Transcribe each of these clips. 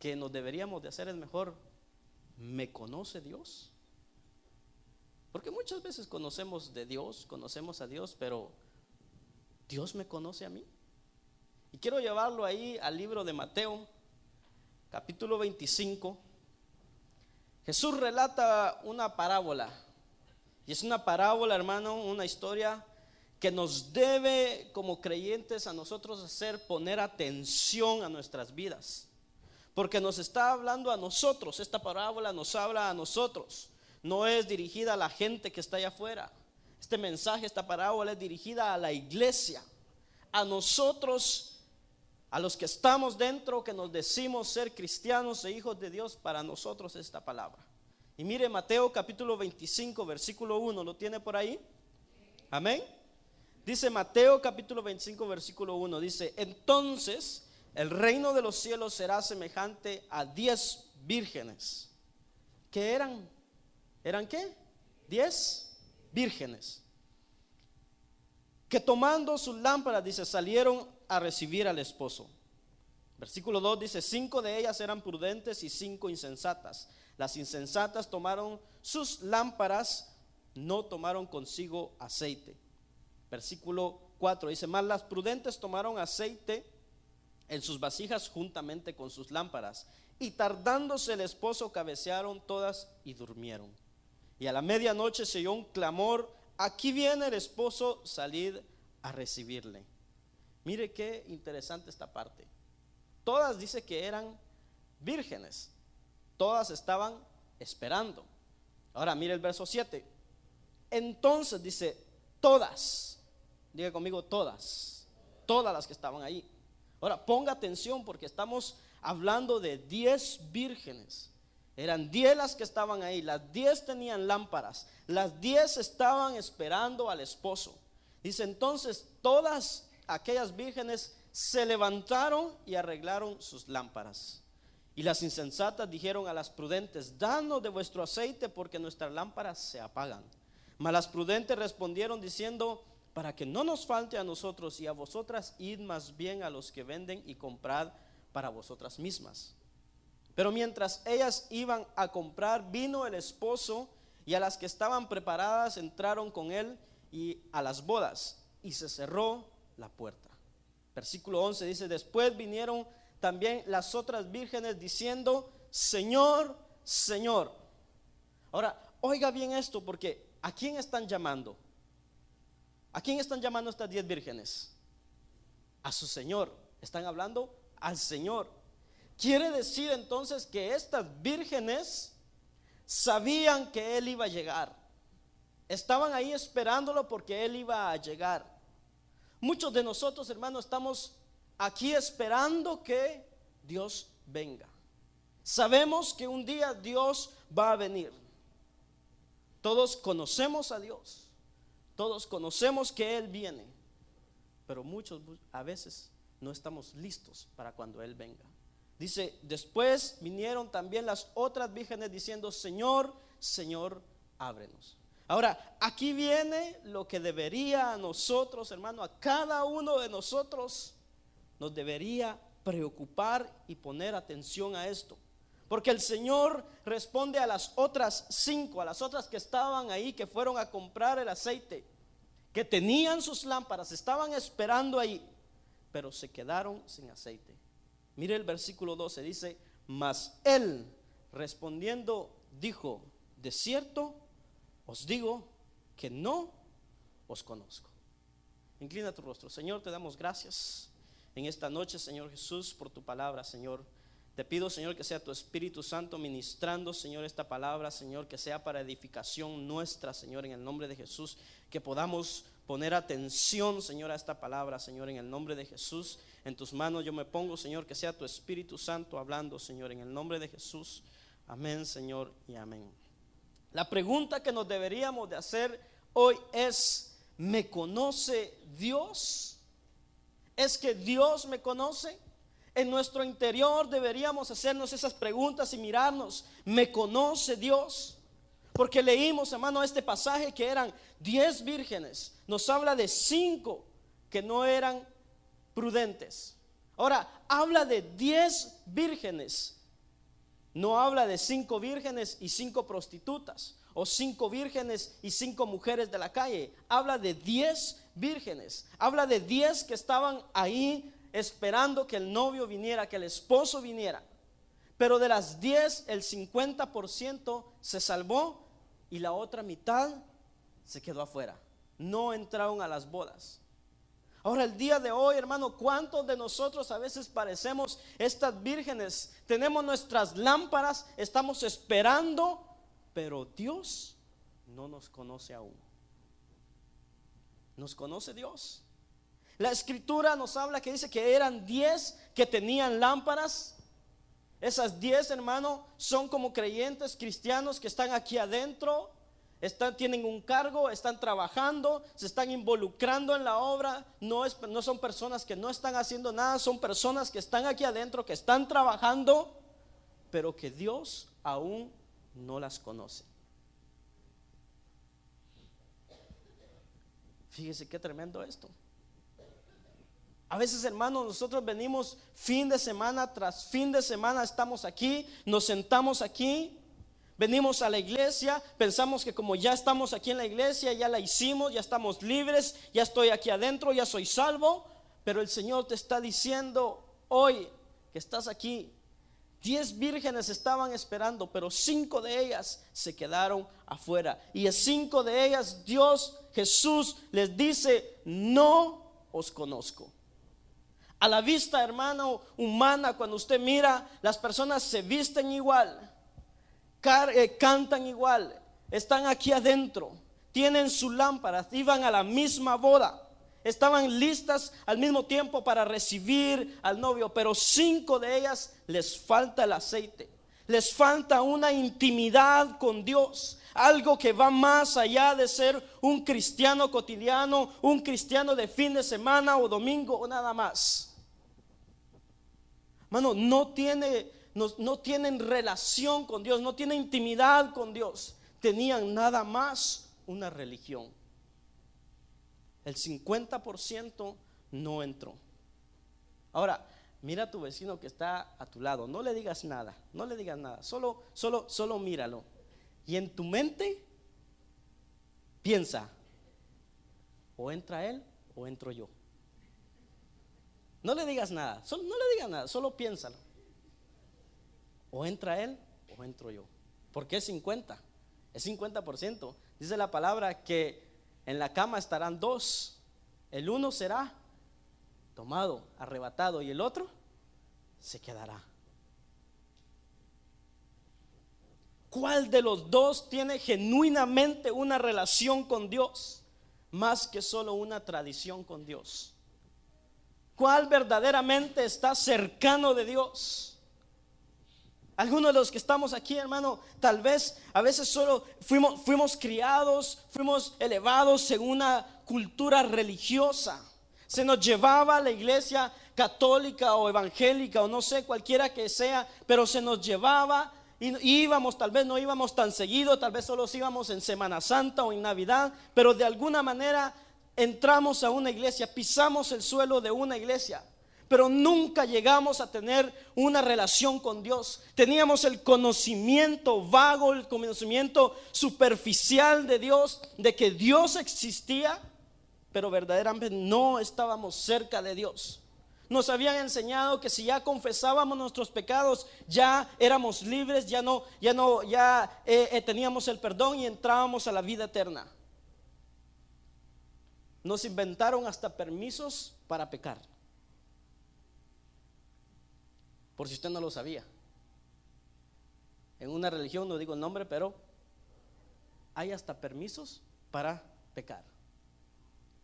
que nos deberíamos de hacer es mejor: ¿me conoce Dios? Porque muchas veces conocemos de Dios, conocemos a Dios, pero ¿Dios me conoce a mí? Y quiero llevarlo ahí al libro de Mateo, capítulo 25. Jesús relata una parábola, y es una parábola, hermano, una historia que nos debe como creyentes a nosotros hacer poner atención a nuestras vidas, porque nos está hablando a nosotros. Esta parábola nos habla a nosotros, no es dirigida a la gente que está allá afuera. Este mensaje, esta parábola es dirigida a la iglesia, a nosotros, a los que estamos dentro, que nos decimos ser cristianos e hijos de Dios. Para nosotros esta palabra. Y mire Mateo capítulo 25 versículo 1, ¿lo tiene por ahí? Amén. Dice Mateo capítulo 25 versículo 1, dice: entonces el reino de los cielos será semejante a 10 vírgenes. ¿Qué eran? ¿Eran qué? 10 vírgenes, que tomando sus lámparas, dice, salieron a recibir al esposo. Versículo 2 dice: 5 de ellas eran prudentes y 5 insensatas. Las insensatas tomaron sus lámparas, no tomaron consigo aceite. Versículo 4 dice: mas las prudentes tomaron aceite en sus vasijas juntamente con sus lámparas, y tardándose el esposo cabecearon todas y durmieron. Y a la medianoche se oyó un clamor: aquí viene el esposo, salid a recibirle. Mire qué interesante esta parte. Todas dice que eran vírgenes, todas estaban esperando. Ahora mire el verso 7. Entonces dice: todas, diga conmigo, todas las que estaban ahí. Ahora ponga atención, porque estamos hablando de 10 vírgenes. Eran 10 las que estaban ahí, las 10 tenían lámparas, las 10 estaban esperando al esposo. Dice: entonces todas aquellas vírgenes se levantaron y arreglaron sus lámparas. Y las insensatas dijeron a las prudentes: danos de vuestro aceite, porque nuestras lámparas se apagan. Mas las prudentes respondieron diciendo: para que no nos falte a nosotros y a vosotras, id más bien a los que venden y comprad para vosotras mismas. Pero mientras ellas iban a comprar, vino el esposo, y a las que estaban preparadas entraron con él y a las bodas, y se cerró la puerta. Versículo 11 dice: después vinieron también las otras vírgenes diciendo: Señor, Señor. Ahora, oiga bien esto, porque ¿a quién están llamando? ¿A quién están llamando estas 10 vírgenes? A su Señor. Están hablando al Señor. Quiere decir entonces que estas vírgenes sabían que Él iba a llegar. Estaban ahí esperándolo porque Él iba a llegar. Muchos de nosotros, hermanos, estamos aquí esperando que Dios venga. Sabemos que un día Dios va a venir. Todos conocemos a Dios, todos conocemos que Él viene, pero muchos a veces no estamos listos para cuando Él venga. Dice: después vinieron también las otras vírgenes diciendo: Señor, Señor, ábrenos. Ahora, aquí viene lo que debería a nosotros, hermano, a cada uno de nosotros nos debería preocupar y poner atención a esto. Porque el Señor responde a las otras 5, a las otras que estaban ahí, que fueron a comprar el aceite, que tenían sus lámparas, estaban esperando ahí, pero se quedaron sin aceite. Mire el versículo 12, dice: mas él respondiendo dijo: de cierto os digo que no os conozco. Inclina tu rostro. Señor, te damos gracias en esta noche, Señor Jesús, por tu palabra, Señor. Te pido, Señor, que sea tu Espíritu Santo ministrando, Señor, esta palabra, Señor, que sea para edificación nuestra, Señor, en el nombre de Jesús. Que podamos poner atención, Señor, a esta palabra, Señor, en el nombre de Jesús. En tus manos yo me pongo, Señor, que sea tu Espíritu Santo hablando, Señor, en el nombre de Jesús. Amén, Señor, y amén. La pregunta que nos deberíamos de hacer hoy es: ¿me conoce Dios? ¿Es que Dios me conoce? En nuestro interior deberíamos hacernos esas preguntas y mirarnos: ¿me conoce Dios? Porque leímos, hermano, este pasaje que eran 10 vírgenes. Nos habla de 5 que no eran prudentes. Ahora, habla de 10 vírgenes No habla de 5 vírgenes y 5 prostitutas, o 5 vírgenes y 5 mujeres de la calle. Habla de 10 vírgenes. Habla de 10 que estaban ahí esperando que el novio viniera, que el esposo viniera. Pero de las 10, el 50% se salvó y la otra mitad se quedó afuera. No entraron a las bodas. Ahora, el día de hoy, hermano, ¿cuántos de nosotros a veces parecemos estas vírgenes? Tenemos nuestras lámparas, estamos esperando, pero Dios no nos conoce aún. ¿Nos conoce Dios? La escritura nos habla que dice que eran 10 que tenían lámparas. Esas 10, hermano, son como creyentes cristianos que están aquí adentro. Tienen un cargo, están trabajando, se están involucrando en la obra. No son personas que no están haciendo nada, son personas que están aquí adentro, que están trabajando, pero que Dios aún no las conoce. Fíjese qué tremendo esto. A veces, hermanos, nosotros venimos fin de semana tras fin de semana, estamos aquí, nos sentamos aquí. Venimos a la iglesia, pensamos que como ya estamos aquí en la iglesia, ya la hicimos, ya estamos libres, ya estoy aquí adentro, ya soy salvo. Pero el Señor te está diciendo hoy que estás aquí. 10 vírgenes estaban esperando, pero 5 de ellas se quedaron afuera. Y a 5 de ellas Dios, Jesús, les dice: no os conozco. A la vista, hermano, humana, cuando usted mira, las personas se visten igual, cantan igual, están aquí adentro, tienen sus lámparas, iban a la misma boda, estaban listas al mismo tiempo para recibir al novio, pero 5 de ellas les falta el aceite, les falta una intimidad con Dios, algo que va más allá de ser un cristiano cotidiano, un cristiano de fin de semana o domingo o nada más. Hermano, no tienen relación con Dios, no tienen intimidad con Dios, tenían nada más una religión. El 50% no entró. Ahora, mira a tu vecino que está a tu lado, no le digas nada, solo míralo. Y en tu mente piensa: o entra él o entro yo. No le digas nada, solo piénsalo. O entra él o entro yo. Porque es 50%. Dice la palabra que en la cama estarán 2. El uno será tomado, arrebatado, y el otro se quedará. ¿Cuál de los dos tiene genuinamente una relación con Dios más que solo una tradición con Dios? ¿Cuál verdaderamente está cercano de Dios? Algunos de los que estamos aquí, hermano, tal vez a veces solo fuimos criados, fuimos elevados en una cultura religiosa. Se nos llevaba a la iglesia católica o evangélica o no sé, cualquiera que sea, pero se nos llevaba y íbamos, tal vez no íbamos tan seguido, tal vez solo íbamos en Semana Santa o en Navidad, pero de alguna manera entramos a una iglesia, pisamos el suelo de una iglesia, pero nunca llegamos a tener una relación con Dios. Teníamos el conocimiento vago, el conocimiento superficial de Dios, de que Dios existía, pero verdaderamente no estábamos cerca de Dios. Nos habían enseñado que si ya confesábamos nuestros pecados, ya éramos libres, ya teníamos el perdón y entrábamos a la vida eterna. Nos inventaron hasta permisos para pecar. Por si usted no lo sabía. En una religión, no digo el nombre, pero hay hasta permisos para pecar.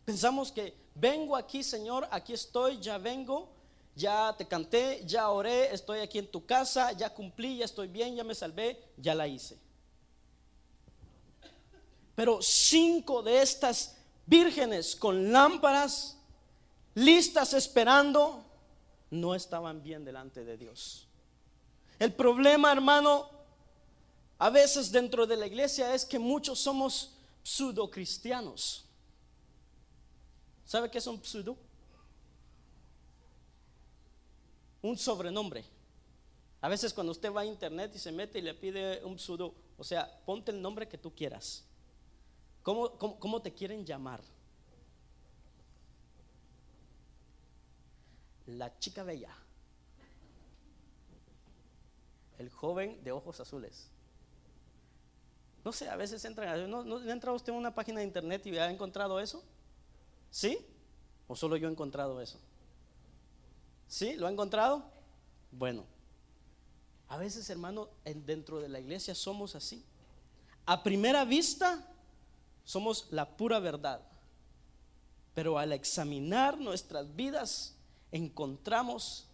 Pensamos que vengo aquí, Señor, aquí estoy, ya vengo, ya te canté, ya oré, estoy aquí en tu casa, ya cumplí, ya estoy bien, ya me salvé, ya la hice. Pero 5 de estas vírgenes con lámparas listas esperando no estaban bien delante de Dios. El problema, hermano, a veces dentro de la iglesia es que muchos somos pseudo cristianos. ¿Sabe qué es un pseudo? Un sobrenombre. A veces cuando usted va a internet y se mete y le pide un pseudo, o sea, ponte el nombre que tú quieras. ¿Cómo te quieren llamar? La chica bella, el joven de ojos azules. No sé, a veces entran, ¿no entra usted en una página de internet y ha encontrado eso? ¿Sí? ¿O solo yo he encontrado eso? ¿Sí? ¿Lo ha encontrado? Bueno, a veces, hermano, dentro de la iglesia somos así. A primera vista somos la pura verdad, pero al examinar nuestras vidas encontramos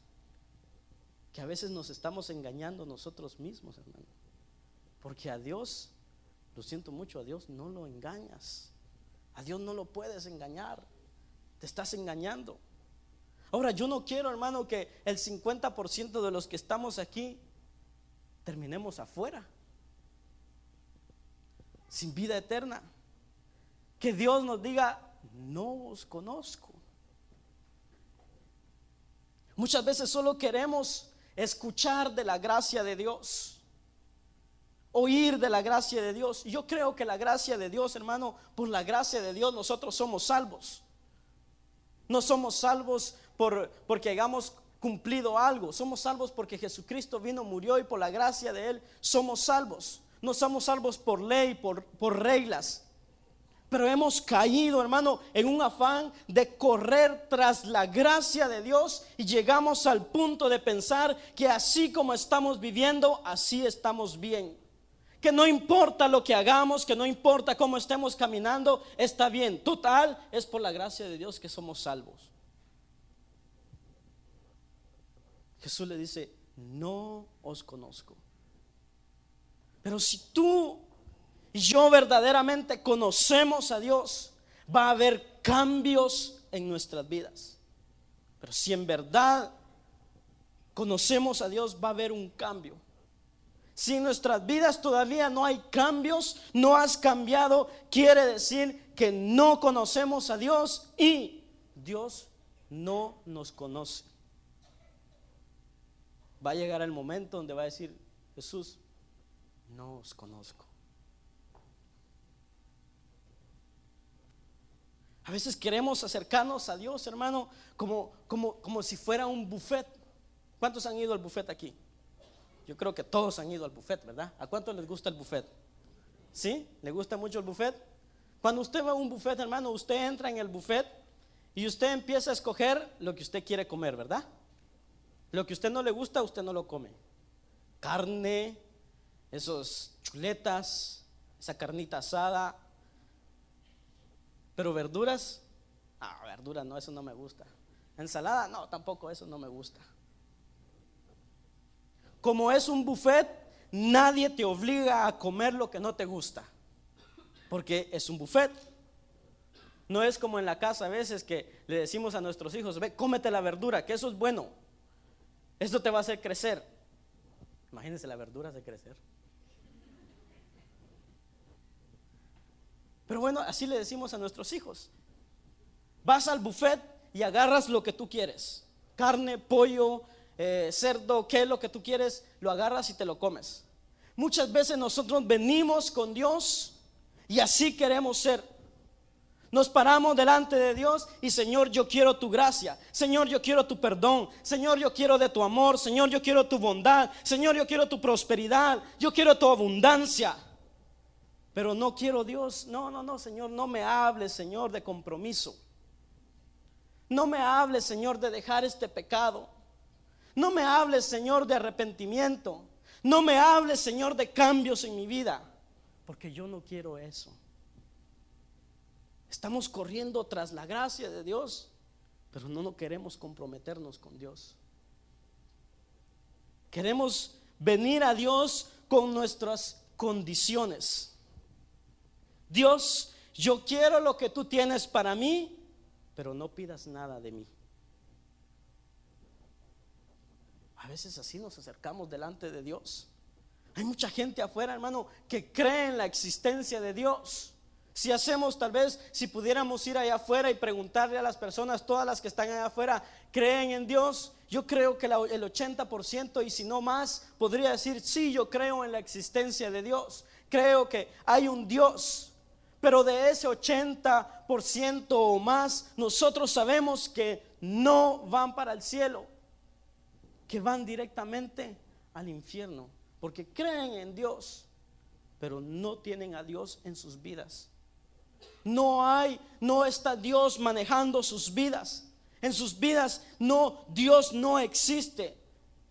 que a veces nos estamos engañando nosotros mismos, hermano. Porque a Dios, lo siento mucho, a Dios no lo engañas. A Dios no lo puedes engañar. Te estás engañando. Ahora, yo no quiero, hermano, que el 50% de los que estamos aquí terminemos afuera, sin vida eterna. Que Dios nos diga: no os conozco. Muchas veces solo queremos escuchar de la gracia de Dios, oír de la gracia de Dios. Y yo creo que la gracia de Dios, hermano, por la gracia de Dios nosotros somos salvos. No somos salvos porque hayamos cumplido algo. Somos salvos porque Jesucristo vino, murió, y por la gracia de Él somos salvos. No somos salvos por ley, por reglas. Pero hemos caído, hermano, en un afán de correr tras la gracia de Dios, y llegamos al punto de pensar que así como estamos viviendo, así estamos bien. Que no importa lo que hagamos, que no importa cómo estemos caminando, está bien. Total, es por la gracia de Dios que somos salvos. Jesús le dice: no os conozco. Pero si tú y yo verdaderamente conocemos a Dios, va a haber cambios en nuestras vidas. Pero si en verdad conocemos a Dios, va a haber un cambio. Si en nuestras vidas todavía no hay cambios, no has cambiado, quiere decir que no conocemos a Dios y Dios no nos conoce. Va a llegar el momento donde va a decir Jesús: no os conozco. A veces queremos acercarnos a Dios, hermano, como si fuera un buffet. ¿Cuántos han ido al buffet aquí? Yo creo que todos han ido al buffet, ¿verdad? ¿A cuántos les gusta el buffet? ¿Sí? ¿Le gusta mucho el buffet? Cuando usted va a un buffet, hermano, usted entra en el buffet y usted empieza a escoger lo que usted quiere comer, ¿verdad? Lo que a usted no le gusta, usted no lo come. Carne, esos chuletas, esa carnita asada. Pero verduras, verduras no, eso no me gusta. Ensalada, no, tampoco, eso no me gusta. Como es un buffet, nadie te obliga a comer lo que no te gusta, porque es un buffet. No es como en la casa a veces que le decimos a nuestros hijos: ve, cómete la verdura, que eso es bueno, esto te va a hacer crecer. Imagínense, la verdura hace crecer. Pero bueno, así le decimos a nuestros hijos. Vas al buffet y agarras lo que tú quieres: carne, pollo, cerdo, qué es lo que tú quieres, lo agarras y te lo comes. Muchas veces nosotros venimos con Dios y así queremos ser. Nos paramos delante de Dios y: Señor, yo quiero tu gracia. Señor, yo quiero tu perdón. Señor, yo quiero de tu amor. Señor, yo quiero tu bondad. Señor, yo quiero tu prosperidad. Yo quiero tu abundancia. Pero no quiero, Dios, no, Señor, no me hables, Señor, de compromiso. No me hables, Señor, de dejar este pecado. No me hables, Señor, de arrepentimiento. No me hables, Señor, de cambios en mi vida, porque yo no quiero eso. Estamos corriendo tras la gracia de Dios, pero no queremos comprometernos con Dios. Queremos venir a Dios con nuestras condiciones. Dios, yo quiero lo que tú tienes para mí, pero no pidas nada de mí. A veces así nos acercamos delante de Dios. Hay mucha gente afuera, hermano, que cree en la existencia de Dios. Si hacemos, tal vez, si pudiéramos ir allá afuera y preguntarle a las personas, todas las que están allá afuera, ¿creen en Dios? yo creo que el 80% y si no más, podría decir, sí, yo creo en la existencia de Dios. Creo que hay un Dios. Pero de ese 80% o más, nosotros sabemos que no van para el cielo, que van directamente al infierno, porque creen en Dios, pero no tienen a Dios en sus vidas. No está Dios manejando sus vidas. En sus vidas Dios no existe.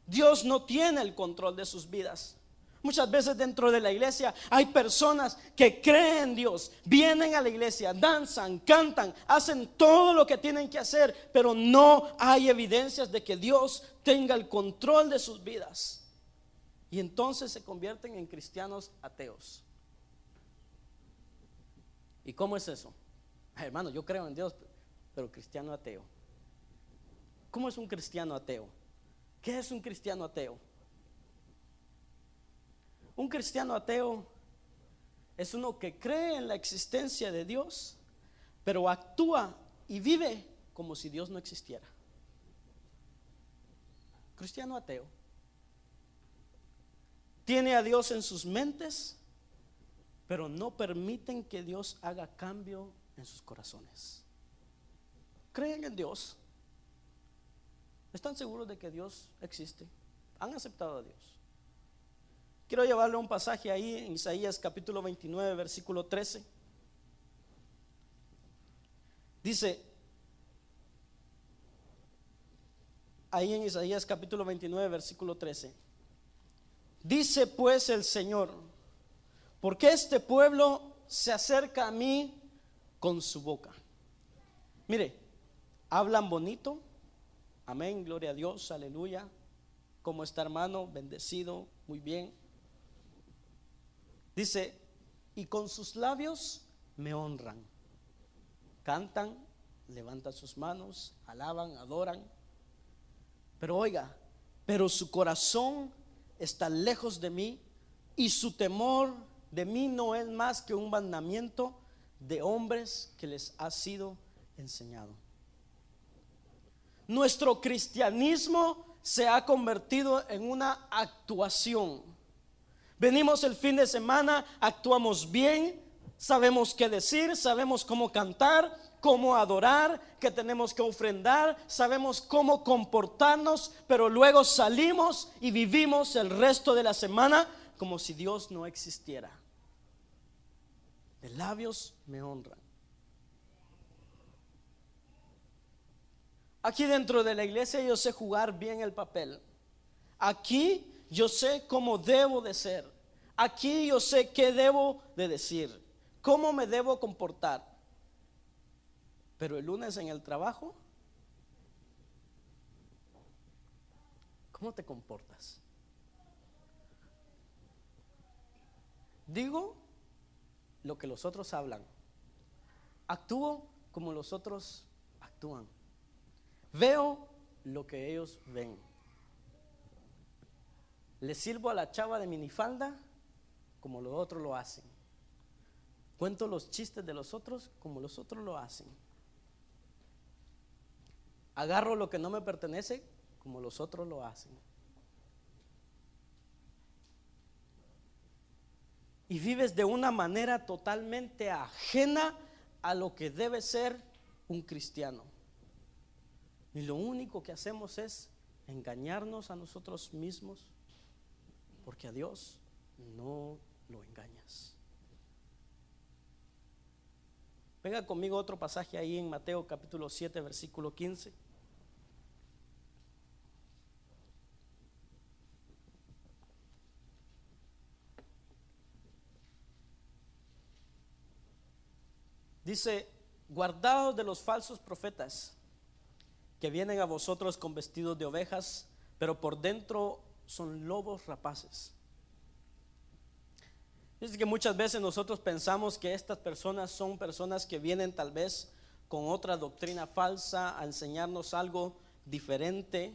Dios no tiene el control de sus vidas. Muchas veces dentro de la iglesia hay personas que creen en Dios, vienen a la iglesia, danzan, cantan, hacen todo lo que tienen que hacer, pero no hay evidencias de que Dios tenga el control de sus vidas. Y entonces se convierten en cristianos ateos. ¿Y cómo es eso? Ay, hermano, yo creo en Dios, pero cristiano ateo. ¿Cómo es un cristiano ateo? ¿Qué es un cristiano ateo? Un cristiano ateo es uno que cree en la existencia de Dios, pero actúa y vive como si Dios no existiera. Cristiano ateo. Tiene a Dios en sus mentes, pero no permiten que Dios haga cambio en sus corazones. Creen en Dios. ¿Están seguros de que Dios existe? ¿Han aceptado a Dios? Quiero llevarle a un pasaje ahí en Isaías capítulo 29 versículo 13. Dice ahí en Isaías capítulo 29 versículo 13: dice pues el Señor, porque este pueblo se acerca a mí con su boca. Mire, hablan bonito, amén, gloria a Dios, aleluya. ¿Cómo está, hermano? Bendecido, muy bien. Dice, y con sus labios me honran, cantan, levantan sus manos, alaban, adoran. Pero oiga, pero su corazón está lejos de mí y su temor de mí no es más que un mandamiento de hombres que les ha sido enseñado. Nuestro cristianismo se ha convertido en una actuación. Venimos el fin de semana, actuamos bien, sabemos qué decir, sabemos cómo cantar, cómo adorar, que tenemos que ofrendar, sabemos cómo comportarnos, pero luego salimos y vivimos el resto de la semana como si Dios no existiera. De labios me honran. Aquí dentro de la iglesia yo sé jugar bien el papel. Aquí yo sé cómo debo de ser. Aquí yo sé qué debo de decir, cómo me debo comportar. Pero el lunes en el trabajo, ¿cómo te comportas? Digo lo que los otros hablan, actúo como los otros actúan, veo lo que ellos ven. Le sirvo a la chava de minifalda como los otros lo hacen. Cuento los chistes de los otros como los otros lo hacen. Agarro lo que no me pertenece como los otros lo hacen. Y vives de una manera totalmente ajena a lo que debe ser un cristiano. Y lo único que hacemos es engañarnos a nosotros mismos, porque a Dios no lo engañas. Venga conmigo otro pasaje ahí en Mateo capítulo 7 versículo 15. Dice, guardaos de los falsos profetas que vienen a vosotros con vestidos de ovejas, pero por dentro son lobos rapaces. Es que muchas veces nosotros pensamos que estas personas son personas que vienen tal vez con otra doctrina falsa a enseñarnos algo diferente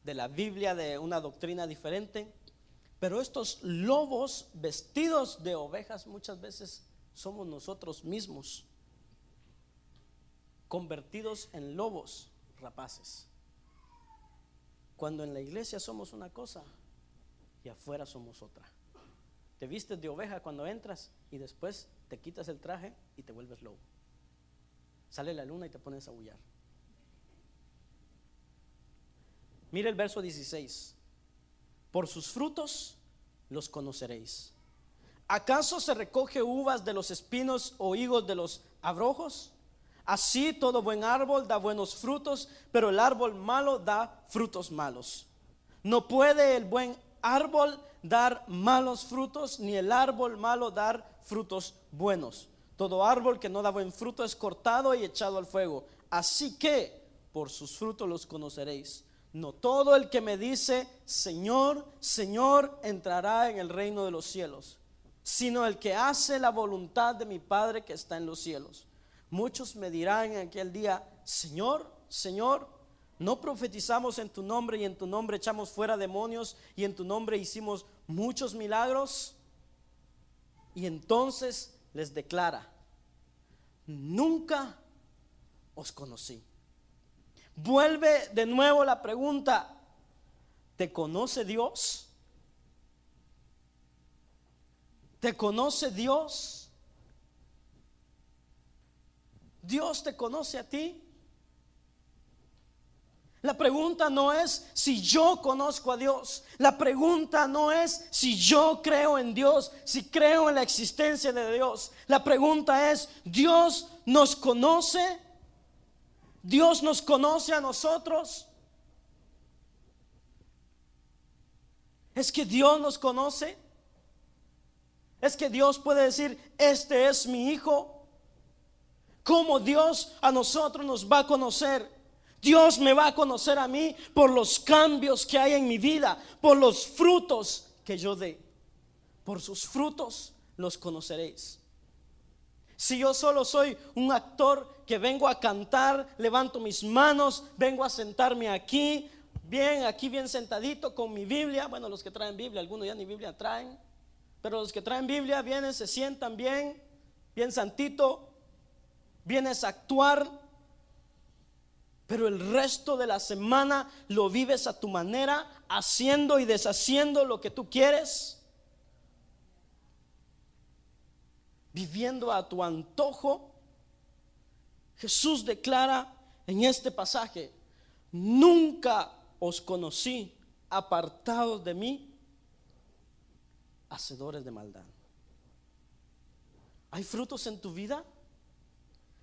de la Biblia, de una doctrina diferente. Pero estos lobos vestidos de ovejas muchas veces somos nosotros mismos, convertidos en lobos rapaces. cuando en la iglesia somos una cosa y afuera somos otra. Te vistes de oveja cuando entras y después te quitas el traje y te vuelves lobo. Sale la luna y te pones a aullar. Mira el verso 16. Por sus frutos los conoceréis. ¿Acaso se recoge uvas de los espinos o higos de los abrojos? Así todo buen árbol da buenos frutos, pero el árbol malo da frutos malos. No puede el buen árbol dar malos frutos, ni el árbol malo dar frutos buenos. Todo árbol que no da buen fruto es cortado y echado al fuego. Así que por sus frutos los conoceréis. No todo el que me dice Señor, Señor entrará en el reino de los cielos, sino el que hace la voluntad de mi Padre que está en los cielos. Muchos me dirán en aquel día: Señor, Señor, ¿no profetizamos en tu nombre y en tu nombre echamos fuera demonios y en tu nombre hicimos muchos milagros? Y entonces les declara: nunca os conocí. Vuelve de nuevo la pregunta: ¿te conoce Dios? ¿Te conoce Dios? ¿Dios te conoce a ti? La pregunta no es si yo conozco a Dios. La pregunta no es si yo creo en Dios, si creo en la existencia de Dios. La pregunta es: ¿Dios nos conoce? ¿Dios nos conoce a nosotros? ¿Es que Dios nos conoce? ¿Es que Dios puede decir: este es mi hijo? ¿Cómo Dios a nosotros nos va a conocer? Dios me va a conocer a mí por los cambios que hay en mi vida, por los frutos que yo dé. Por sus frutos los conoceréis. Si yo solo soy un actor que vengo a cantar, levanto mis manos, vengo a sentarme aquí bien sentadito con mi Biblia. Bueno, los que traen Biblia, algunos ya ni Biblia traen, pero los que traen Biblia vienen, se sientan bien santito, vienes a actuar, pero el resto de la semana lo vives a tu manera, haciendo y deshaciendo lo que tú quieres, viviendo a tu antojo. Jesús declara en este pasaje: nunca os conocí, apartados de mí, hacedores de maldad. ¿Hay frutos en tu vida?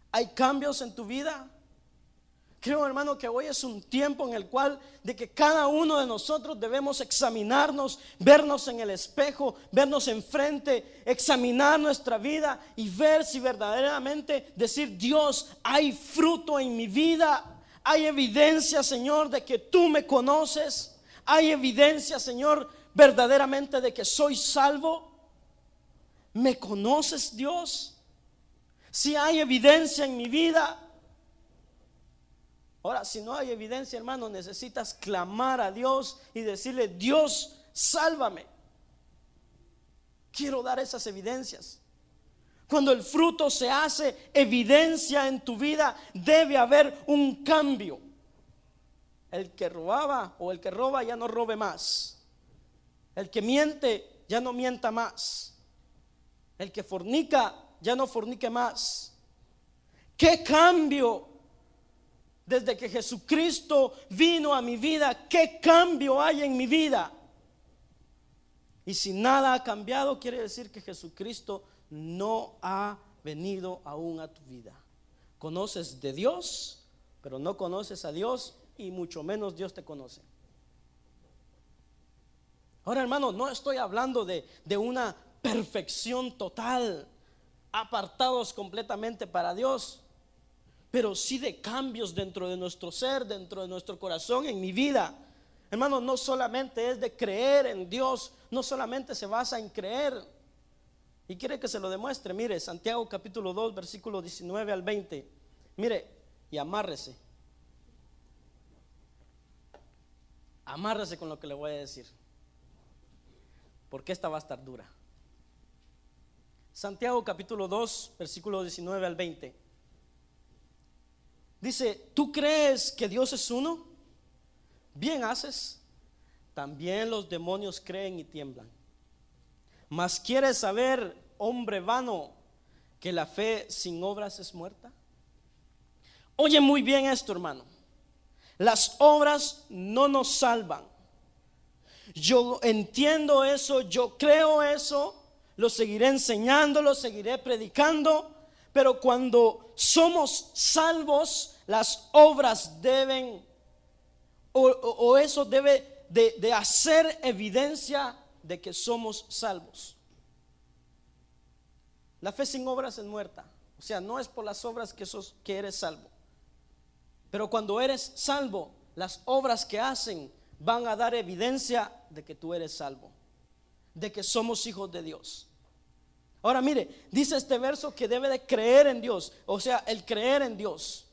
¿Hay cambios en tu vida? Creo, hermano, que hoy es un tiempo en el cual de que cada uno de nosotros debemos examinarnos, vernos en el espejo, vernos enfrente, examinar nuestra vida y ver si verdaderamente decir: Dios, hay fruto en mi vida, hay evidencia, Señor, de que tú me conoces, hay evidencia, Señor, verdaderamente de que soy salvo. ¿Me conoces, Dios? Si hay evidencia en mi vida. Ahora, si no hay evidencia, hermano, necesitas clamar a Dios y decirle: Dios, sálvame. Quiero dar esas evidencias. Cuando el fruto se hace evidencia en tu vida, debe haber un cambio. El que robaba o el que roba ya no robe más. El que miente ya no mienta más. El que fornica ya no fornique más. ¿Qué cambio? Desde que Jesucristo vino a mi vida, ¿qué cambio hay en mi vida? Y si nada ha cambiado, quiere decir que Jesucristo no ha venido aún a tu vida. Conoces de Dios, pero no conoces a Dios, y mucho menos Dios te conoce. Ahora, hermano, no estoy hablando de una perfección total, apartados completamente para Dios, pero sí de cambios dentro de nuestro ser, dentro de nuestro corazón, en mi vida. Hermano, no solamente es de creer en Dios, no solamente se basa en creer. Y quiere que se lo demuestre. Mire, Santiago capítulo 2, versículo 19 al 20. Mire, y amárrese. Amárrese con lo que le voy a decir, porque esta va a estar dura. Santiago capítulo 2, versículo 19 al 20. Dice: ¿tú crees que Dios es uno? bien haces, también los demonios creen y tiemblan. Mas ¿quieres saber, hombre vano, que la fe sin obras es muerta? Oye muy bien esto, hermano. Las obras no nos salvan. Yo entiendo eso, yo creo eso, lo seguiré enseñando, lo seguiré predicando, pero cuando somos salvos, las obras deben, o eso debe de hacer evidencia de que somos salvos. La fe sin obras es muerta. O sea, no es por las obras que eres salvo. Pero cuando eres salvo, las obras que hacen van a dar evidencia de que tú eres salvo, de que somos hijos de Dios. Ahora mire, dice este verso que debe de creer en Dios. O sea, el creer en Dios.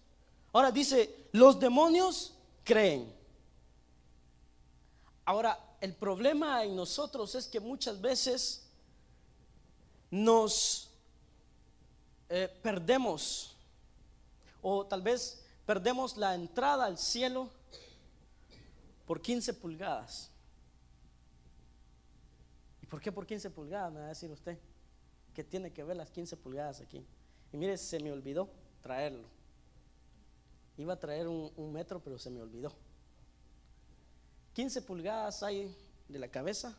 Ahora dice, los demonios creen. Ahora, el problema en nosotros es que muchas veces nos perdemos, o tal vez perdemos la entrada al cielo por 15 pulgadas. ¿Y por qué por 15 pulgadas? Me va a decir usted. ¿Qué tiene que ver las 15 pulgadas aquí? Y mire, se me olvidó traerlo. Iba a traer un metro, pero se me olvidó. 15 pulgadas hay de la cabeza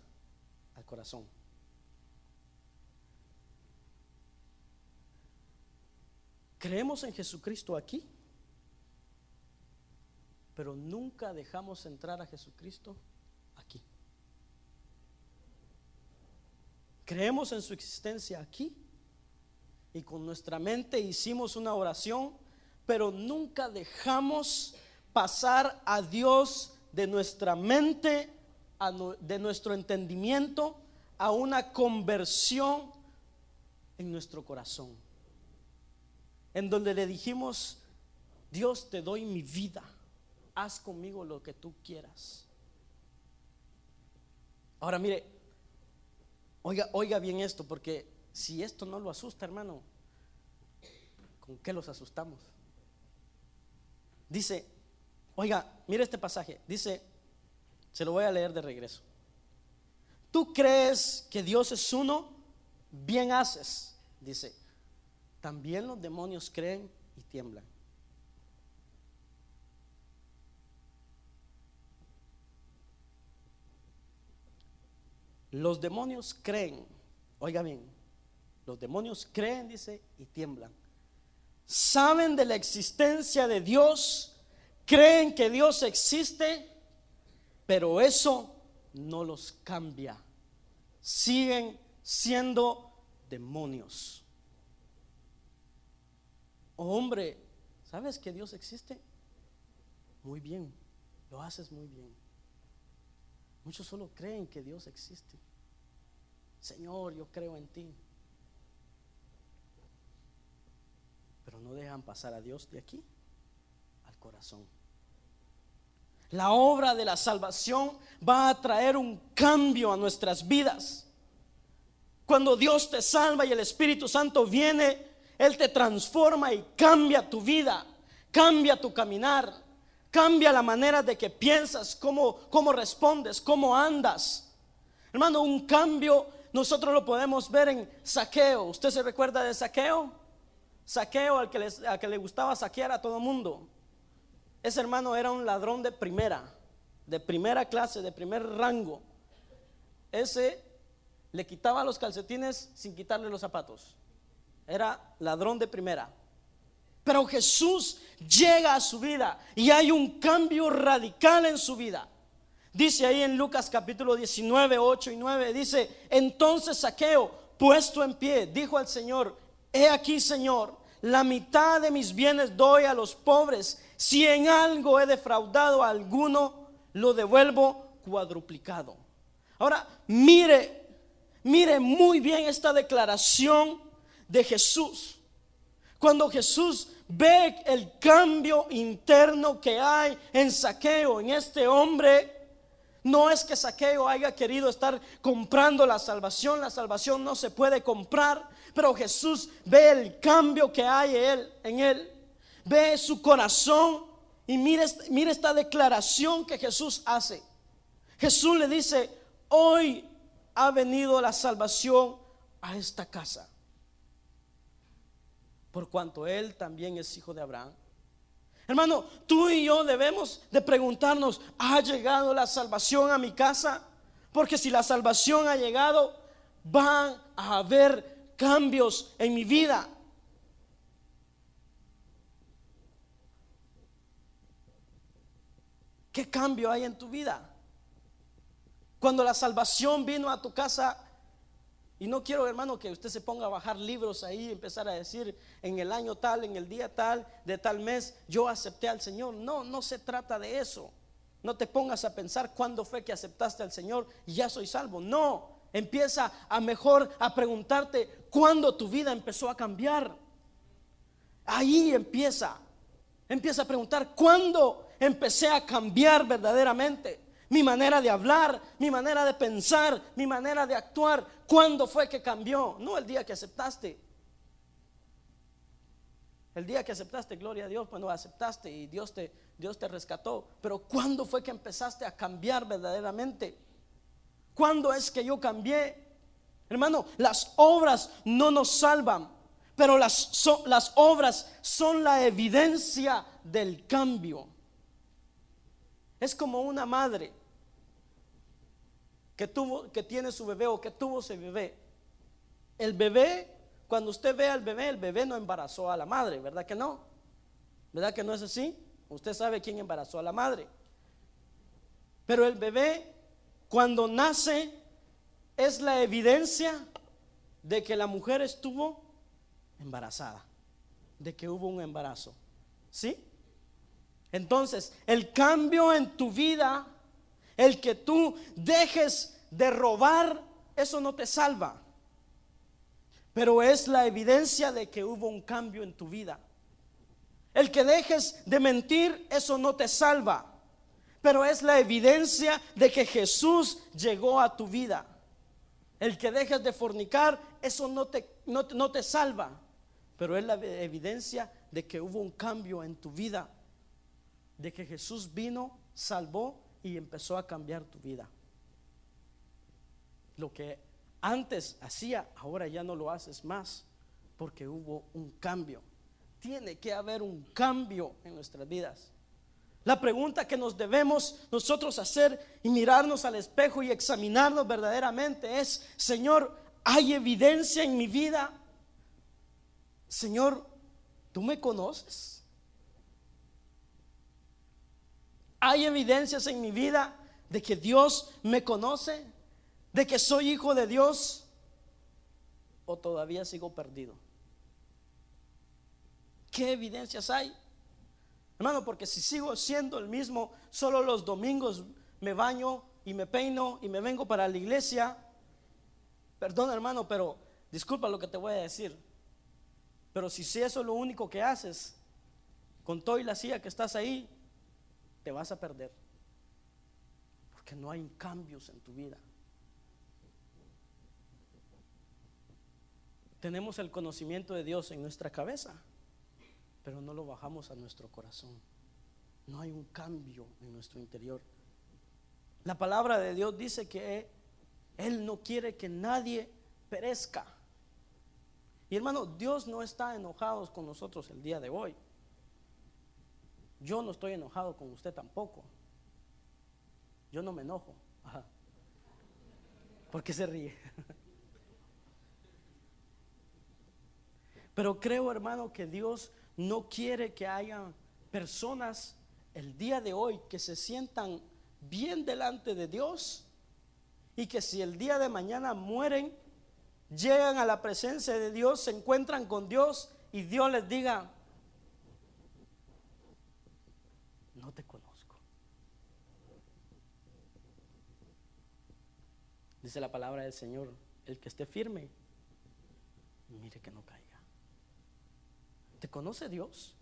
al corazón. Creemos en Jesucristo aquí, pero nunca dejamos entrar a Jesucristo aquí. Creemos en su existencia aquí y con nuestra mente hicimos una oración, pero nunca dejamos pasar a Dios de nuestra mente, de nuestro entendimiento, a una conversión en nuestro corazón, en donde le dijimos: Dios, te doy mi vida, haz conmigo lo que tú quieras. Ahora mire, oiga bien esto, porque si esto no lo asusta, hermano, ¿con qué los asustamos? Dice, oiga, mire este pasaje, dice, se lo voy a leer de regreso. Tú crees que Dios es uno, bien haces, dice. También los demonios creen y tiemblan. Los demonios creen, oiga bien, los demonios creen, dice, y tiemblan. Saben de la existencia de Dios, creen que Dios existe, pero eso no los cambia. Siguen siendo demonios. Oh, hombre, ¿sabes que Dios existe? Muy bien, lo haces muy bien. Muchos solo creen que Dios existe. Señor, yo creo en ti, pero no dejan pasar a Dios de aquí al corazón. La obra de la salvación va a traer un cambio a nuestras vidas. Cuando Dios te salva y el Espíritu Santo viene, Él te transforma y cambia tu vida, cambia tu caminar, cambia la manera de que piensas, cómo respondes, cómo andas. Hermano, un cambio nosotros lo podemos ver en Zaqueo. ¿Usted se recuerda de Zaqueo? Zaqueo, al que le gustaba saquear a todo mundo. Ese hermano era un ladrón de primera clase, de primer rango. Ese le quitaba los calcetines sin quitarle los zapatos. Era ladrón de primera. Pero Jesús llega a su vida y hay un cambio radical en su vida. Dice ahí en Lucas capítulo 19, 8 y 9, dice: entonces Zaqueo, puesto en pie, dijo al Señor: he aquí, Señor, la mitad de mis bienes doy a los pobres. Si en algo he defraudado a alguno, lo devuelvo cuadruplicado. Ahora mire muy bien esta declaración de Jesús. Cuando Jesús ve el cambio interno que hay en Zaqueo, en este hombre, no es que Zaqueo haya querido estar comprando la salvación no se puede comprar, pero Jesús ve el cambio que hay en él, ve su corazón Y mire esta declaración que Jesús hace. Jesús le dice: hoy ha venido la salvación a esta casa, por cuanto él también es hijo de Abraham. Hermano, tú y yo debemos de preguntarnos: ¿ha llegado la salvación a mi casa? Porque si la salvación ha llegado, van a haber cambios en mi vida. ¿Qué cambio hay en tu vida? Cuando la salvación vino a tu casa. Y no quiero, hermano, que usted se ponga a bajar libros ahí y empezar a decir: en el año tal, en el día tal, de tal mes, yo acepté al Señor. No se trata de eso. No te pongas a pensar cuándo fue que aceptaste al Señor y ya soy salvo. No, empieza a mejor a preguntarte cuándo tu vida empezó a cambiar. Ahí empieza a preguntar: ¿cuándo empecé a cambiar verdaderamente? Mi manera de hablar, mi manera de pensar, mi manera de actuar, ¿cuándo fue que cambió? No el día que aceptaste. El día que aceptaste, gloria a Dios, cuando aceptaste y Dios te rescató. Pero ¿cuándo fue que empezaste a cambiar verdaderamente? ¿Cuándo es que yo cambié? Hermano, las obras no nos salvan, pero las obras son la evidencia del cambio. Es como una madre que tiene su bebé o que tuvo ese bebé. El bebé, cuando usted ve al bebé, el bebé no embarazó a la madre, ¿verdad que no? ¿Verdad que no es así? Usted sabe quién embarazó a la madre. Pero el bebé, cuando nace, es la evidencia de que la mujer estuvo embarazada, de que hubo un embarazo. ¿Sí? Entonces, el cambio en tu vida, el que tú dejes de robar, eso no te salva, pero es la evidencia de que hubo un cambio en tu vida. El que dejes de mentir, eso no te salva, pero es la evidencia de que Jesús llegó a tu vida. El que dejes de fornicar, eso no te salva, pero es la evidencia de que hubo un cambio en tu vida, de que Jesús vino, salvó y empezó a cambiar tu vida. Lo que antes hacía, ahora ya no lo haces más, porque hubo un cambio. Tiene que haber un cambio en nuestras vidas. La pregunta que nos debemos nosotros hacer y mirarnos al espejo y examinarnos verdaderamente es: Señor, ¿hay evidencia en mi vida? Señor, ¿tú me conoces? ¿Hay evidencias en mi vida de que Dios me conoce? ¿De que soy hijo de Dios? ¿O todavía sigo perdido? ¿Qué evidencias hay? Hermano, porque si sigo siendo el mismo, solo los domingos me baño y me peino y me vengo para la iglesia. Perdón, hermano, pero disculpa lo que te voy a decir, pero si eso es lo único que haces, con todo y la silla que estás ahí, te vas a perder, porque no hay cambios en tu vida. Tenemos el conocimiento de Dios en nuestra cabeza, pero no lo bajamos a nuestro corazón. No hay un cambio en nuestro interior. La palabra de Dios dice que Él no quiere que nadie perezca. Y hermano, Dios no está enojado con nosotros el día de hoy. Yo no estoy enojado con usted tampoco. Yo no me enojo. Ajá. ¿Por qué se ríe? Pero creo, hermano, que Dios no quiere que haya personas el día de hoy que se sientan bien delante de Dios y que si el día de mañana mueren, llegan a la presencia de Dios, se encuentran con Dios y Dios les diga: no te conozco. Dice la palabra del Señor: el que esté firme, mire que no caiga. ¿Te conoce Dios?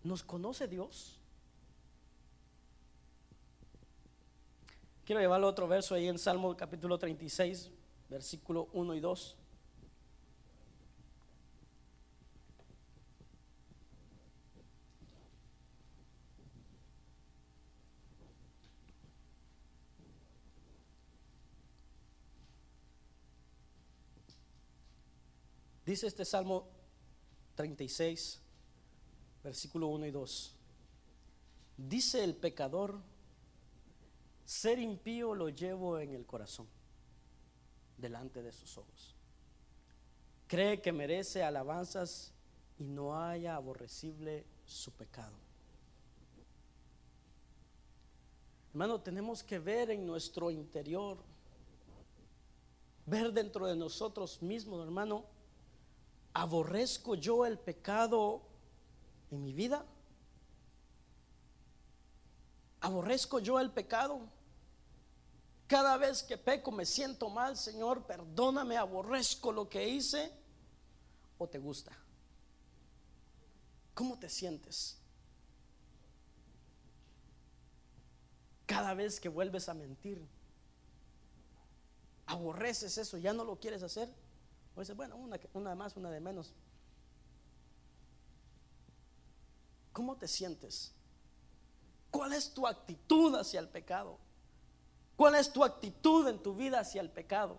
¿Nos conoce Dios? Quiero llevarlo a otro verso ahí en Salmo capítulo 36, versículo 1 y 2. Dice este Salmo 36, versículo 1 y 2. Dice el pecador: ser impío lo llevo en el corazón, delante de sus ojos. Cree que merece alabanzas y no haya aborrecible su pecado. Hermano, tenemos que ver en nuestro interior, ver dentro de nosotros mismos, hermano. ¿Aborrezco yo el pecado en mi vida? ¿Aborrezco yo el pecado? Cada vez que peco me siento mal, Señor, perdóname, aborrezco lo que hice. ¿O te gusta? ¿Cómo te sientes? Cada vez que vuelves a mentir, aborreces eso, ya no lo quieres hacer. O dices, bueno, una de más, una de menos. ¿Cómo te sientes? ¿Cuál es tu actitud hacia el pecado? ¿Cuál es tu actitud en tu vida hacia el pecado?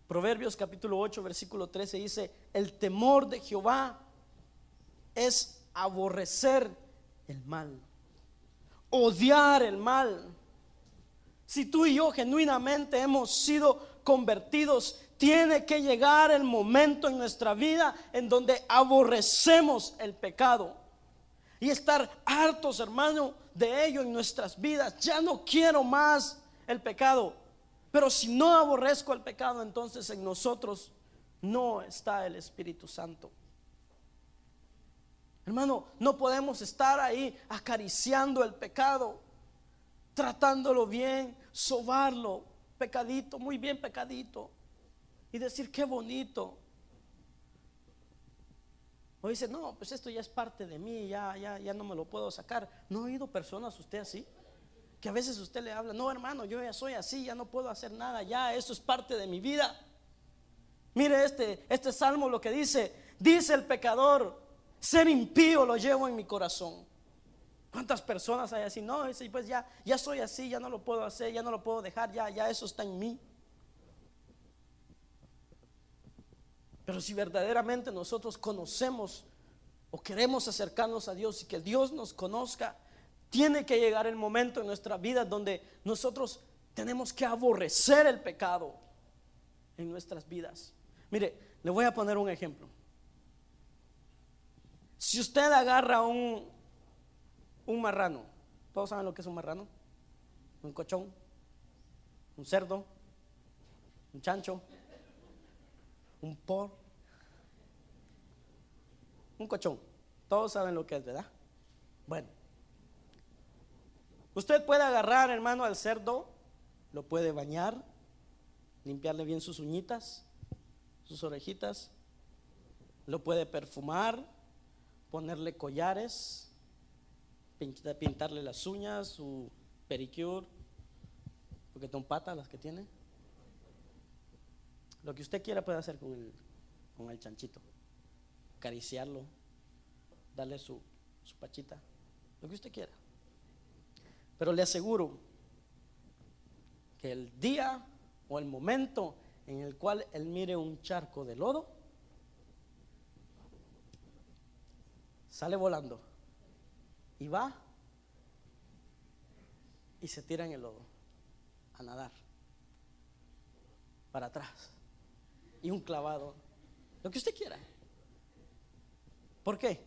Proverbios capítulo 8, versículo 13 dice: el temor de Jehová es aborrecer el mal, odiar el mal. Si tú y yo genuinamente hemos sido convertidos, tiene que llegar el momento en nuestra vida en donde aborrecemos el pecado y estar hartos, hermano, de ello en nuestras vidas. Ya no quiero más el pecado. Pero si no aborrezco el pecado, entonces en nosotros no está el Espíritu Santo. Hermano, no podemos estar ahí acariciando el pecado, tratándolo bien, sobarlo, pecadito, muy bien pecadito, y decir qué bonito. O dice, no, pues esto ya es parte de mí, ya no me lo puedo sacar. ¿No ha oído personas usted así? Que a veces usted le habla, no, hermano, yo ya soy así, ya no puedo hacer nada, ya eso es parte de mi vida. Mire este salmo lo que dice el pecador: ser impío lo llevo en mi corazón. ¿Cuántas personas hay así? No, pues ya soy así, ya no lo puedo hacer, ya no lo puedo dejar, ya eso está en mí. Pero si verdaderamente nosotros conocemos o queremos acercarnos a Dios y que Dios nos conozca, tiene que llegar el momento en nuestra vida donde nosotros tenemos que aborrecer el pecado en nuestras vidas. Mire, le voy a poner un ejemplo. Si usted agarra un marrano, ¿todos saben lo que es un marrano? Un cochón, un cerdo, un chancho, un porco, un cochón. Todos saben lo que es, ¿verdad? Bueno, usted puede agarrar, hermano, al cerdo, lo puede bañar, limpiarle bien sus uñitas, sus orejitas, lo puede perfumar, ponerle collares, pintarle las uñas, su pedicure, porque son patas las que tiene. Lo que usted quiera puede hacer con el chanchito, acariciarlo, darle su pachita, lo que usted quiera. Pero le aseguro que el día o el momento en el cual él mire un charco de lodo, sale volando y va y se tira en el lodo a nadar para atrás, y un clavado, lo que usted quiera. ¿Por qué?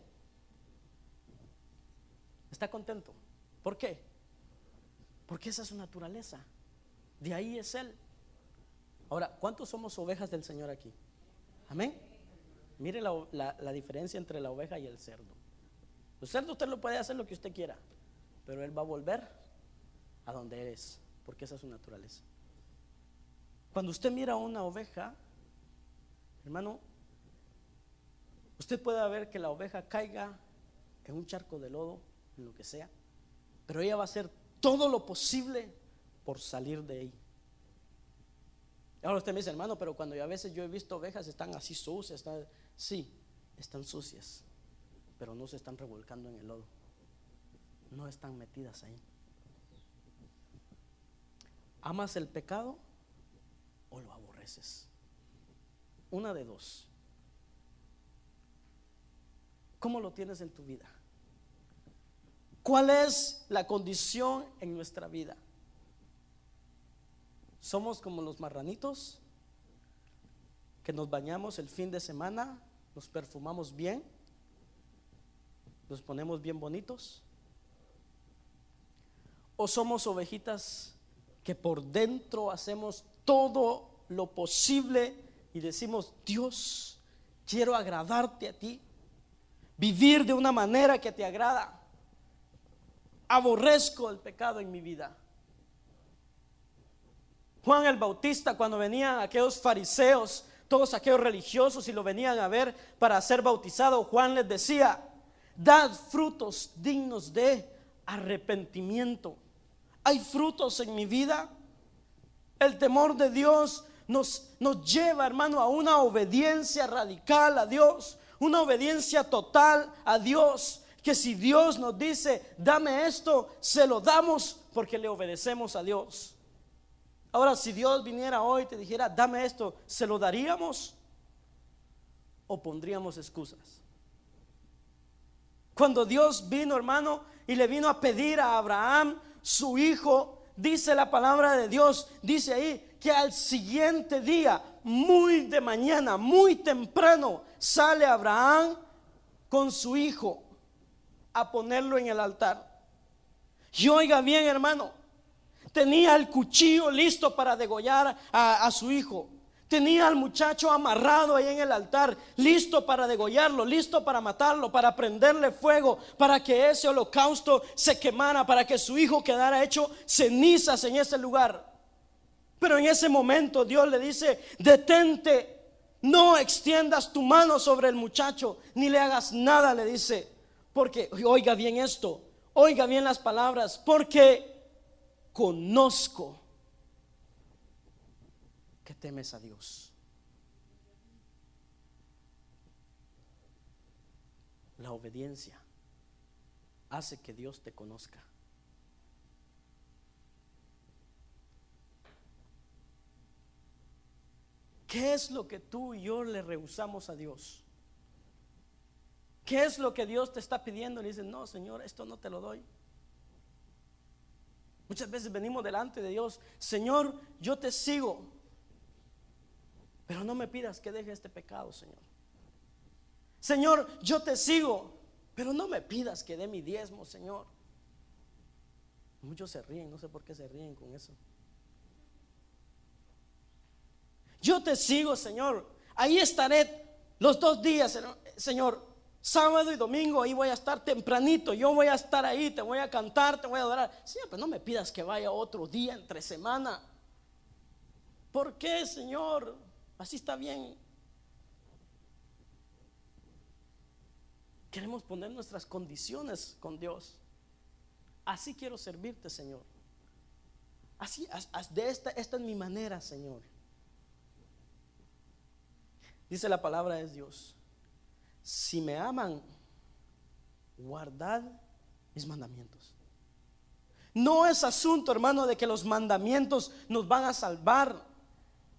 ¿Está contento? ¿Por qué? Porque esa es su naturaleza, de ahí es él. Ahora, ¿cuántos somos ovejas del Señor aquí? Amén. Mire la diferencia entre la oveja y el cerdo. El cerdo usted lo puede hacer lo que usted quiera, pero él va a volver a donde eres, porque esa es su naturaleza. Cuando usted mira a una oveja, hermano, usted puede ver que la oveja caiga en un charco de lodo, en lo que sea, pero ella va a hacer todo lo posible por salir de ahí. Ahora usted me dice, hermano, pero cuando a veces yo he visto ovejas están así sucias, sí, están sucias, pero no se están revolcando en el lodo, no están metidas ahí. ¿Amas el pecado o lo aborreces? una de dos. ¿Cómo lo tienes en tu vida? ¿Cuál es la condición en nuestra vida? ¿Somos como los marranitos que nos bañamos el fin de semana, nos perfumamos bien, nos ponemos bien bonitos? ¿O somos ovejitas que por dentro hacemos todo lo posible y decimos: Dios, quiero agradarte a ti, vivir de una manera que te agrada, aborrezco el pecado en mi vida? Juan el Bautista, cuando venían aquellos fariseos, todos aquellos religiosos, y lo venían a ver para ser bautizado, Juan les decía: dad frutos dignos de arrepentimiento. Hay frutos en mi vida. El temor de Dios nos lleva, hermano, a una obediencia radical a Dios, una obediencia total a Dios, que si Dios nos dice: dame esto, se lo damos porque le obedecemos a Dios. Ahora, si Dios viniera hoy y te dijera: dame esto, ¿se lo daríamos o pondríamos excusas? Cuando Dios vino, hermano, y le vino a pedir a Abraham su hijo, dice la palabra de Dios, dice ahí que al siguiente día, muy de mañana, muy temprano, sale Abraham con su hijo a ponerlo en el altar. Y oiga bien, hermano, tenía el cuchillo listo para degollar a su hijo. Tenía al muchacho amarrado ahí en el altar, listo para degollarlo, listo para matarlo, para prenderle fuego, para que ese holocausto se quemara, para que su hijo quedara hecho cenizas en ese lugar. Pero en ese momento Dios le dice: detente, no extiendas tu mano sobre el muchacho, ni le hagas nada, le dice. Porque, oiga bien esto, oiga bien las palabras, porque conozco que temes a Dios. La obediencia hace que Dios te conozca. ¿Qué es lo que tú y yo le rehusamos a Dios? ¿Qué es lo que Dios te está pidiendo? Y le dicen: no, Señor, esto no te lo doy. Muchas veces venimos delante de Dios: Señor, yo te sigo, pero no me pidas que deje este pecado, Señor. Señor, yo te sigo, pero no me pidas que dé mi diezmo, Señor. Muchos se ríen, no sé por qué se ríen con eso. Yo te sigo, Señor, ahí estaré los 2 días, Señor, sábado y domingo, ahí voy a estar tempranito, yo voy a estar ahí, te voy a cantar, te voy a adorar. Señor, pero no me pidas que vaya otro día entre semana. ¿Por qué, Señor? Así está bien. Queremos poner nuestras condiciones con Dios. Así quiero servirte, Señor. Así, esta es mi manera, Señor. Dice la palabra de Dios: si me aman, guardad mis mandamientos. No es asunto, hermano, de que los mandamientos nos van a salvar.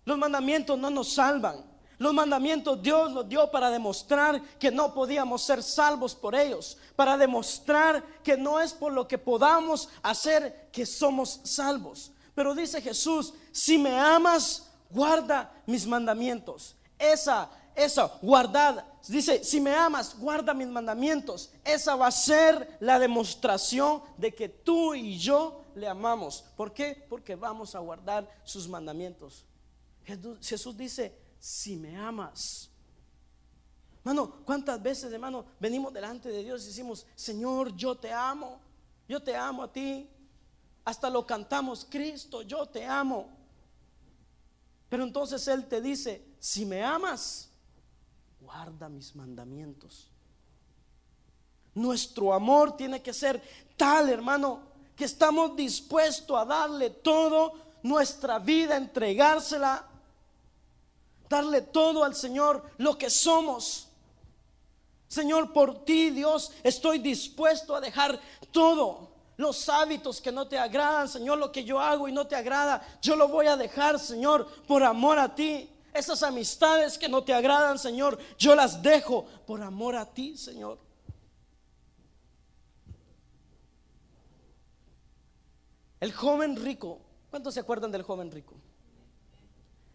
Los mandamientos no nos salvan. Los mandamientos Dios los dio para demostrar que no podíamos ser salvos por ellos, para demostrar que no es por lo que podamos hacer que somos salvos. Pero dice Jesús: si me amas, guarda mis mandamientos. Esa guardad, dice: si me amas, guarda mis mandamientos. Esa va a ser la demostración de que tú y yo le amamos. ¿Por qué? Porque vamos a guardar sus mandamientos. Jesús dice: si me amas. Hermano, ¿cuántas veces, hermano, venimos delante de Dios y decimos: Señor, yo te amo a ti? Hasta lo cantamos: Cristo, yo te amo. Pero entonces Él te dice: si me amas, guarda mis mandamientos. Nuestro amor tiene que ser tal, hermano, que estamos dispuestos a darle todo, nuestra vida, entregársela, darle todo al Señor, lo que somos. Señor, por ti, Dios, estoy dispuesto a dejar todo. Los hábitos que no te agradan, Señor, lo que yo hago y no te agrada, yo lo voy a dejar, Señor, por amor a ti. Esas amistades que no te agradan, Señor, yo las dejo por amor a ti, Señor. El joven rico, ¿cuántos se acuerdan del joven rico?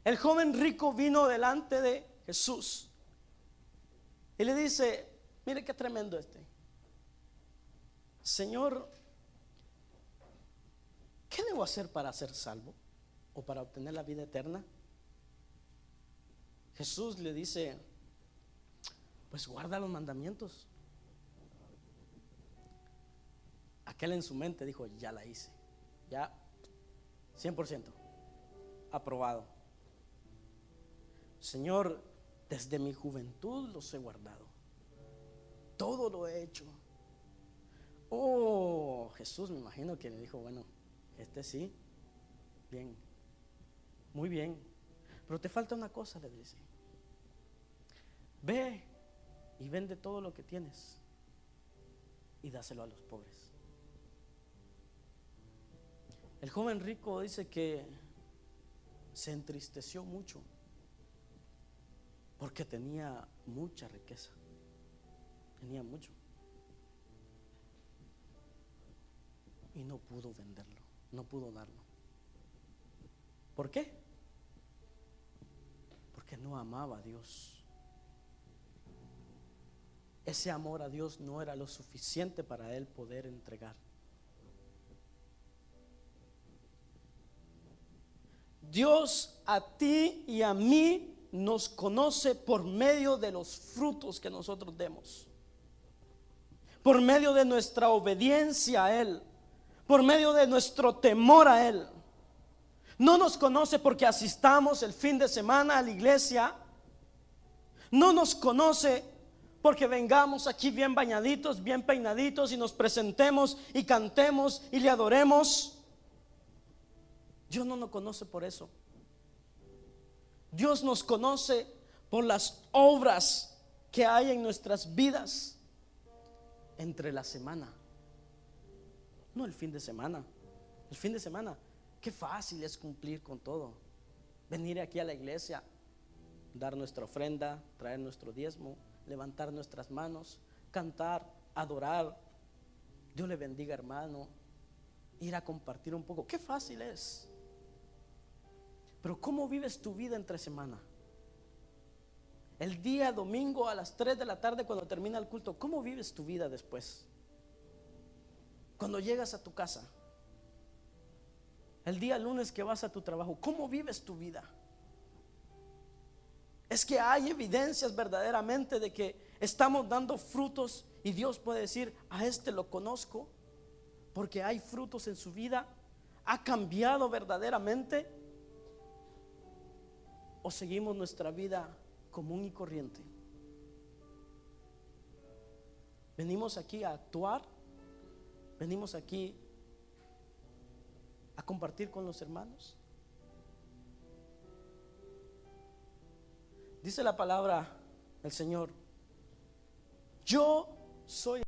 El joven rico vino delante de Jesús y le dice: mire qué tremendo Señor, ¿qué debo hacer para ser salvo o para obtener la vida eterna? Jesús le dice: pues guarda los mandamientos. Aquel en su mente dijo: ya la hice, ya 100% aprobado. Señor, desde mi juventud los he guardado, todo lo he hecho. Oh, Jesús, me imagino que le dijo: bueno, sí, bien, muy bien, pero te falta una cosa, le dice: ve y vende todo lo que tienes y dáselo a los pobres. El joven rico dice que se entristeció mucho porque tenía mucha riqueza, tenía mucho, y no pudo venderlo, no pudo darlo. ¿Por qué? Porque no amaba a Dios. Ese amor a Dios no era lo suficiente para él poder entregar. Dios a ti y a mí nos conoce por medio de los frutos que nosotros demos, por medio de nuestra obediencia a Él, por medio de nuestro temor a Él. No nos conoce porque asistamos el fin de semana a la iglesia. No nos conoce porque vengamos aquí bien bañaditos, bien peinaditos y nos presentemos y cantemos y le adoremos. Dios no nos conoce por eso. Dios nos conoce por las obras que hay en nuestras vidas entre la semana, no el fin de semana. El fin de semana, qué fácil es cumplir con todo. Venir aquí a la iglesia, dar nuestra ofrenda, traer nuestro diezmo, levantar nuestras manos, cantar, adorar. Dios le bendiga, hermano. Ir a compartir un poco, qué fácil es. Pero ¿cómo vives tu vida entre semana? El día domingo a las 3 de la tarde cuando termina el culto, ¿cómo vives tu vida después? Cuando llegas a tu casa, el día lunes que vas a tu trabajo, ¿cómo vives tu vida? Es que hay evidencias verdaderamente de que estamos dando frutos y Dios puede decir: a este lo conozco porque hay frutos en su vida. ¿Ha cambiado verdaderamente? ¿O seguimos nuestra vida común y corriente? Venimos aquí a actuar, venimos aquí a compartir con los hermanos. Dice la palabra del Señor: yo soy